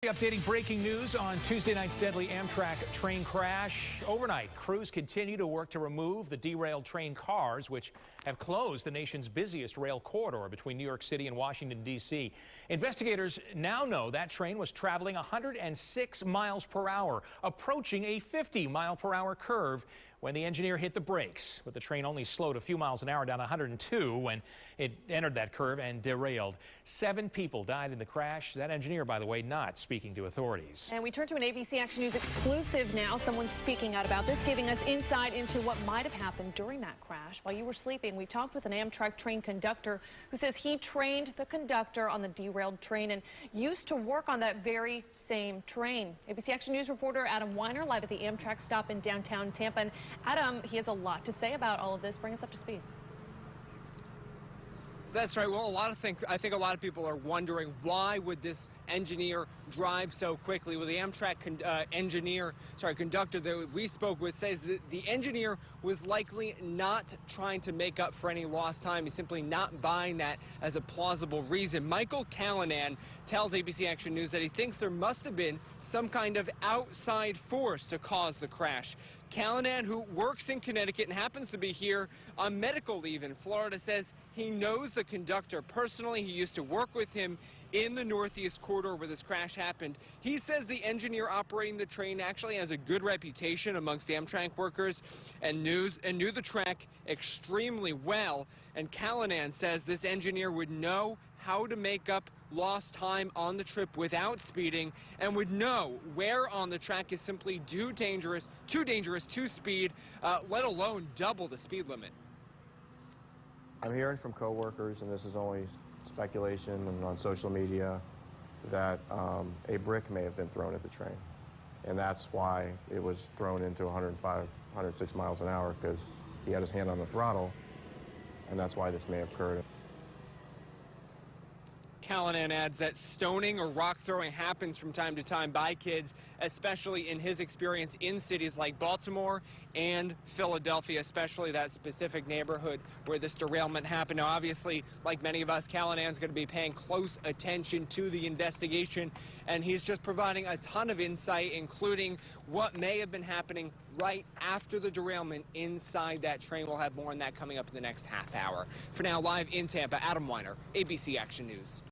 Updating breaking news on Tuesday night's deadly Amtrak train crash. Overnight, crews continue to work to remove the derailed train cars, which have closed the nation's busiest rail corridor between New York City and Washington, D.C. Investigators now know that train was traveling 106 miles per hour, approaching a 50-mile-per-hour curve when the engineer hit the brakes. But the train only slowed a few miles an hour down 102 when it entered that curve and derailed. 7 people died in the crash. That engineer, by the way, not speaking to authorities. And we turn to an ABC Action News exclusive now. Someone speaking out about this, giving us insight into what might have happened during that crash. While you were sleeping, we talked with an Amtrak train conductor who says he trained the conductor on the derailed train and used to work on that very same train. ABC Action News reporter Adam Weiner live at the Amtrak stop in downtown Tampa. And Adam, he has a lot to say about all of this. Bring us up to speed. That's right. Well, I think a lot of people are wondering, why would this engineer drive so quickly? Well, the Amtrak conductor that we spoke with says that the engineer was likely not trying to make up for any lost time. He's simply not buying that as a plausible reason. Michael Callanan tells ABC Action News that he thinks there must have been some kind of outside force to cause the crash. Callanan, who works in Connecticut and happens to be here on medical leave in Florida, says he knows the conductor personally. He used to work with him in the Northeast corridor where this crash happened. He says the engineer operating the train actually has a good reputation amongst Amtrak workers and knew the track extremely well. And Callanan says this engineer would know how to make up lost time on the trip without speeding and would know where on the track is simply too dangerous to speed, let alone double the speed limit. I'm hearing from coworkers, and this is only speculation and on social media, that a brick may have been thrown at the train. And that's why it was thrown into 105, 106 miles an hour, because he had his hand on the throttle, and that's why this may have occurred. Callanan adds that stoning or rock throwing happens from time to time by kids, especially in his experience in cities like Baltimore and Philadelphia, especially that specific neighborhood where this derailment happened. Now, obviously, like many of us, Callanan's going to be paying close attention to the investigation, and he's just providing a ton of insight, including what may have been happening right after the derailment inside that train. We'll have more on that coming up in the next half hour. For now, live in Tampa, Adam Weiner, ABC Action News.